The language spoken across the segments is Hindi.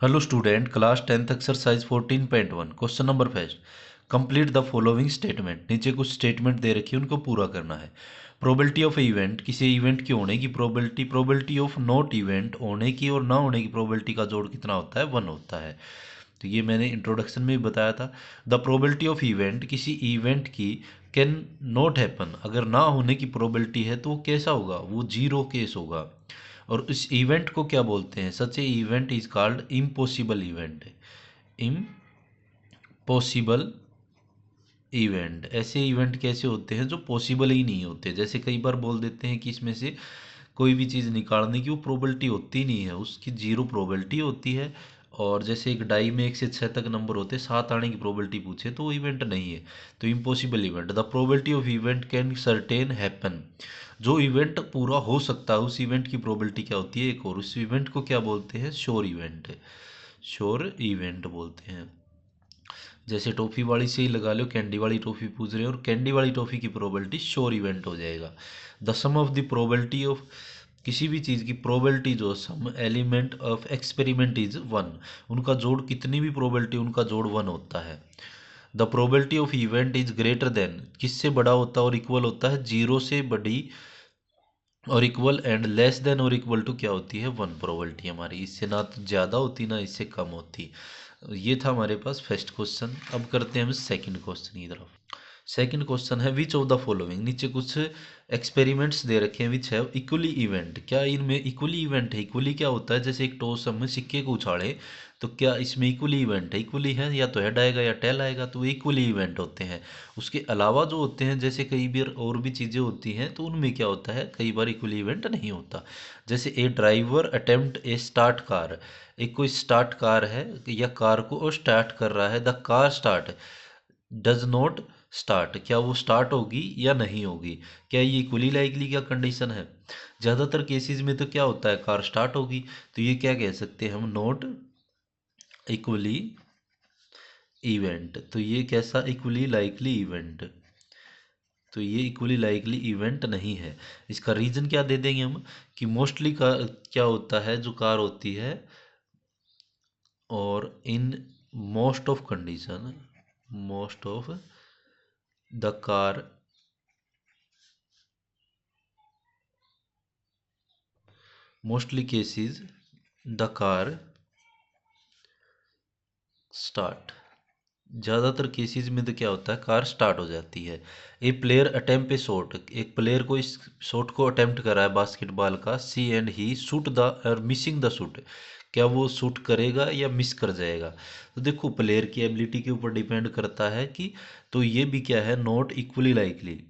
Hello student, class 10th exercise 14.1 question number 5। Complete the following statement. नीचे कुछ स्टेटमेंट दे रखी है, उनको पूरा करना है। प्रोबेबिलिटी ऑफ इवेंट, किसी इवेंट के होने की probability, probability of not event, होने की और ना होने की प्रोबेबिलिटी का जोड़ कितना होता है, 1 होता है। तो ये मैंने इंट्रोडक्शन में भी बताया था। द प्रोबेबिलिटी ऑफ इवेंट, किसी इवेंट की कैन नॉट हैपन, अगर ना होने की प्रोबेबिलिटी है तो वो कैसा होगा, वो जीरो केस होगा। और इस इवेंट को क्या बोलते हैं, such a event is called impossible event. Impossible event, ऐसे इवेंट कैसे होते हैं जो पॉसिबल ही नहीं होते। जैसे कई बार बोल देते हैं कि इसमें से कोई भी चीज़ निकालने की वो प्रोबेबिलिटी होती नहीं है, उसकी जीरो प्रोबेबिलिटी होती है। और जैसे एक डाई में 1 से 6 तक नंबर होते हैं, 7 आने की प्रोबेबिलिटी पूछे तो वो इवेंट नहीं है। तो impossible event, the probability of event can certain happen, जो इवेंट पूरा हो सकता है उस इवेंट की प्रोबेबिलिटी क्या होती है एक, और उस इवेंट को क्या बोलते हैं, श्योर इवेंट। श्योर इवेंट बोलते हैं। जैसे टॉफ़ी वाली से ही लगा लो, कैंडी वाली टॉफ़ी पूछ रहे हो और कैंडी वाली टॉफ़ी की प्रोबेबिलिटी श्योर इवेंट हो जाएगा। The sum of the probability of, किसी भी चीज़ की प्रोबेबिलिटी जो sum element of experiment is 1, उनका जोड़, कितनी भी प्रोबेबिलिटी उनका जोड़ 1 होता है। The probability of event is greater than, किससे बड़ा होता है और इक्वल होता है, जीरो से बड़ी और इक्वल, एंड लेस देन और इक्वल टू क्या होती है, 1 प्रोबेबिलिटी हमारी, इससे ना तो ज़्यादा होती ना इससे कम होती। ये था हमारे पास फर्स्ट क्वेश्चन। अब करते हैं हम सेकंड क्वेश्चन की तरफ। सेकंड क्वेश्चन है विच ऑफ द फॉलोइंग, नीचे कुछ एक्सपेरिमेंट्स दे रखे हैं, विच है इक्वली इवेंट, क्या इनमें इक्वली इवेंट है। इक्वली क्या होता है, जैसे एक टॉस हम सिक्के को उछाड़े तो क्या इसमें इक्वली इवेंट है, इक्वली है, या तो हेड आएगा या टेल आएगा, तो इक्वली इवेंट होते हैं। उसके अलावा जो होते हैं, जैसे कई बार और भी चीज़ें होती हैं तो उनमें क्या होता है, कई बार इक्वली इवेंट नहीं होता। जैसे ए ड्राइवर अटेम्प्ट ए स्टार्ट कार, एक कोई स्टार्ट कार है या कार को स्टार्ट कर रहा है, the car start does not start, क्या वो स्टार्ट होगी या नहीं होगी, क्या ये इक्वली लाइकली क्या कंडीशन है। ज़्यादातर केसेस में तो क्या होता है, कार स्टार्ट होगी, तो ये क्या कह सकते हैं हम, नॉट इक्वली इवेंट। तो ये कैसा इक्वली लाइकली इवेंट, तो ये इक्वली लाइकली इवेंट नहीं है। इसका रीज़न क्या दे देंगे हम, कि मोस्टली का क्या होता है, जो कार होती है, और in most of condition, most of the car, mostly cases the car start, ज़्यादातर केसेस में तो क्या होता है, कार स्टार्ट हो जाती है। ए प्लेयर अटेम्प्ट ए शॉट, एक प्लेयर को इस शॉट को अटेम्प्ट करा है बास्केटबॉल का, सी एंड ही शूट द और मिसिंग द शूट, क्या वो शूट करेगा या मिस कर जाएगा। तो देखो प्लेयर की एबिलिटी के ऊपर डिपेंड करता है कि, तो ये भी क्या है, not equally likely,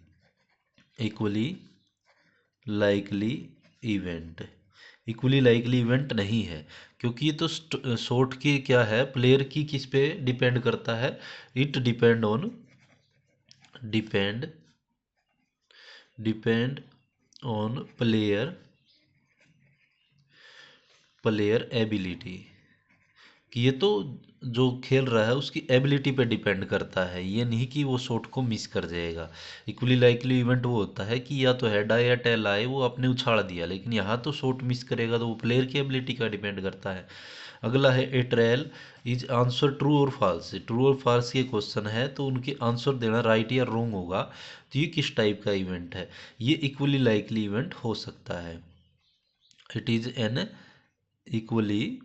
equally likely event, equally likely event नहीं है। क्योंकि ये तो शॉट की क्या है, प्लेयर की किस पे डिपेंड करता है, it depend on, depend depend on player, player ability, कि ये तो जो खेल रहा है उसकी एबिलिटी पे डिपेंड करता है, ये नहीं कि वो शॉट को मिस कर जाएगा। इक्वली लाइकली इवेंट वो होता है कि या तो हेड आए या टेल आए, वो आपने उछाड़ दिया, लेकिन यहाँ तो शॉट मिस करेगा, तो वो प्लेयर की एबिलिटी का डिपेंड करता है। अगला है ए ट्रायल इज आंसर ट्रू और फॉल्स, ट्रू और फॉल्स के क्वेश्चन है तो उनके आंसर देना राइट या रॉन्ग होगा। तो ये किस टाइप का इवेंट है, ये इक्वली लाइकली इवेंट हो सकता है। It is an equally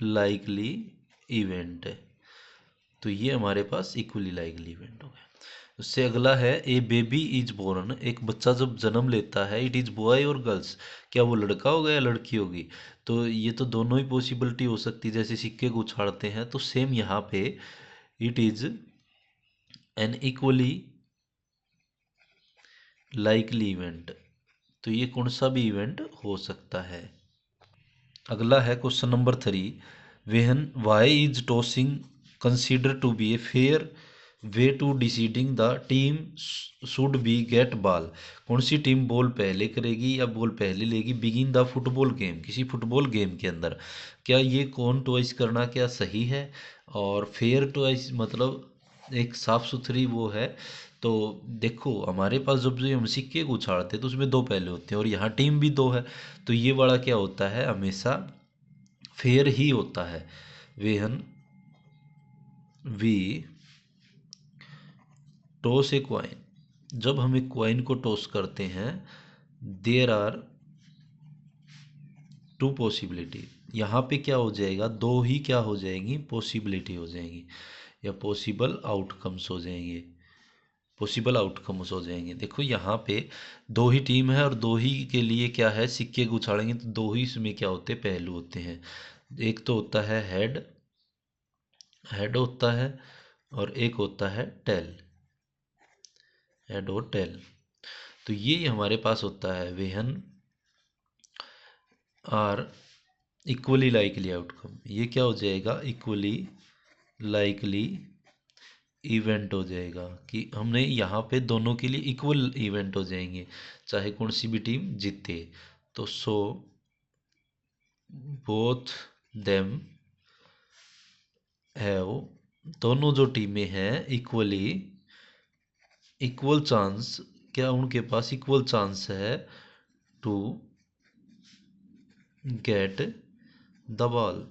likely event, तो ये हमारे पास इक्वली लाइकली इवेंट हो गया। उससे अगला है ए बेबी इज बोर्न, एक बच्चा जब जन्म लेता है, इट इज बॉय और गर्ल्स, क्या वो लड़का होगा या लड़की होगी। तो ये तो दोनों ही पॉसिबिलिटी हो सकती है, जैसे सिक्के को उछाड़ते हैं तो सेम यहाँ पे it is an equally likely event, तो ये कौन सा भी इवेंट हो सकता है। अगला है question number 3, when why is tossing consider to be a fair way to deciding the team should be get ball, कौन सी टीम बॉल पहले करेगी या बॉल पहले लेगी, बिगिन द फुटबॉल गेम, किसी फुटबॉल गेम के अंदर, क्या ये कौन टॉइस करना क्या सही है। और फेयर टॉइस मतलब एक साफ सुथरी वो है। तो देखो हमारे पास जब जो हम सिक्के को उछाड़ते हैं तो उसमें 2 पहलू होते हैं और यहाँ टीम भी 2 है, तो ये वाला क्या होता है हमेशा फेयर ही होता है when we toss a coin. जब हम एक क्वाइन को टॉस करते हैं, देयर आर टू पॉसिबिलिटी। यहाँ पे क्या हो जाएगा, दो ही क्या हो जाएंगी, पॉसिबिलिटी हो जाएंगी या पॉसिबल आउटकम्स हो जाएंगे, पॉसिबल आउटकम्स हो जाएंगे। देखो यहाँ पे दो ही टीम है और दो ही के लिए क्या है, सिक्के को उछालेंगे तो दो ही इसमें क्या होते हैं, पहलू होते हैं। एक तो होता है हेड, हेड होता है, और एक होता है टेल, हेड और टेल। तो ये हमारे पास होता है when are equally likely outcome. ये क्या हो जाएगा, इक्वली लाइकली इवेंट हो जाएगा कि हमने यहाँ पे दोनों के लिए इक्वल इवेंट हो जाएंगे, चाहे कौन सी भी टीम जीते। तो सो बोथ देम हैव, दोनों जो टीमें हैं इक्वली, इक्वल चांस, क्या उनके पास इक्वल चांस है टू गेट द बॉल।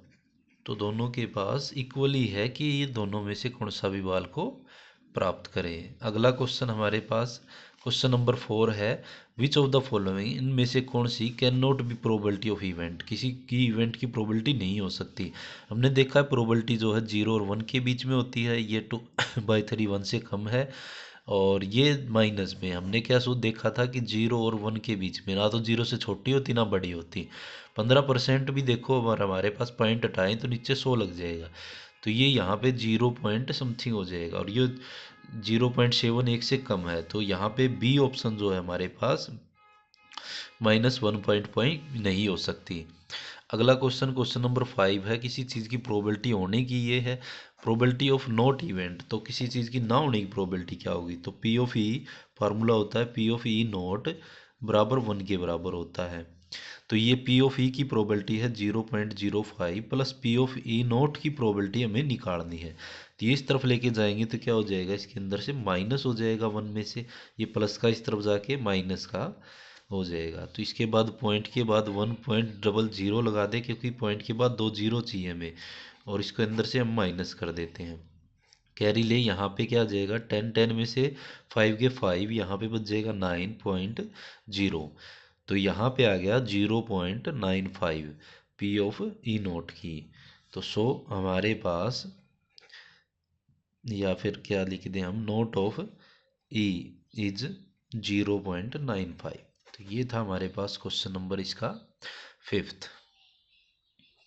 तो दोनों के पास इक्वली है कि ये दोनों में से कौन सा भी बॉल को प्राप्त करें। अगला क्वेश्चन हमारे पास क्वेश्चन नंबर 4 है, विच ऑफ द फॉलोइंग, इनमें से कौन सी can not be probability of event, किसी की इवेंट की प्रोबेबिलिटी नहीं हो सकती। हमने देखा है प्रोबेबिलिटी जो है 0 और 1 के बीच में होती है, ये 2/3 1 से कम है। और ये माइनस में हमने क्या सूत्र देखा था कि 0 और 1 के बीच में ना तो 0 से छोटी होती ना बड़ी होती। 15% भी देखो, अगर हमारे पास पॉइंट हटाएं तो नीचे 100 लग जाएगा, तो ये यहाँ पे 0 पॉइंट समथिंग हो जाएगा, और ये 0.7 एक से कम है, तो यहाँ पे बी ऑप्शन जो है हमारे पास -1 पॉइंट नहीं हो सकती। अगला क्वेश्चन क्वेश्चन नंबर 5 है, किसी चीज़ की प्रोबेबिलिटी होने की ये है, प्रोबेबिलिटी ऑफ नॉट इवेंट। तो किसी चीज़ की ना होने की प्रोबेबिलिटी क्या होगी, तो पी ऑफ ई, फार्मूला होता है पी ऑफ ई नॉट बराबर 1 के बराबर होता है। तो ये पी ऑफ ई की प्रोबेबिलिटी है 0.05 plus P of E not की प्रोबेबिलिटी हमें निकालनी है। तो ये इस तरफ लेके जाएंगे तो क्या हो जाएगा, इसके अंदर से माइनस हो जाएगा 1 में से, ये प्लस का इस तरफ जाके माइनस का हो जाएगा। तो इसके बाद पॉइंट के बाद 1.00 लगा दे, क्योंकि पॉइंट के बाद 2 जीरो चाहिए हमें, और इसके अंदर से हम माइनस कर देते हैं। कैरी ले यहाँ पे क्या आ जाएगा, 10 में से 5 के 5, यहाँ पे बच जाएगा 9.0। तो यहाँ पे आ गया 0.95 पी ऑफ ई नोट की। तो सो हमारे पास, या फिर क्या लिख दें हम, नोट ऑफ ई इज 0.95। तो ये था हमारे पास क्वेश्चन नंबर इसका 5th।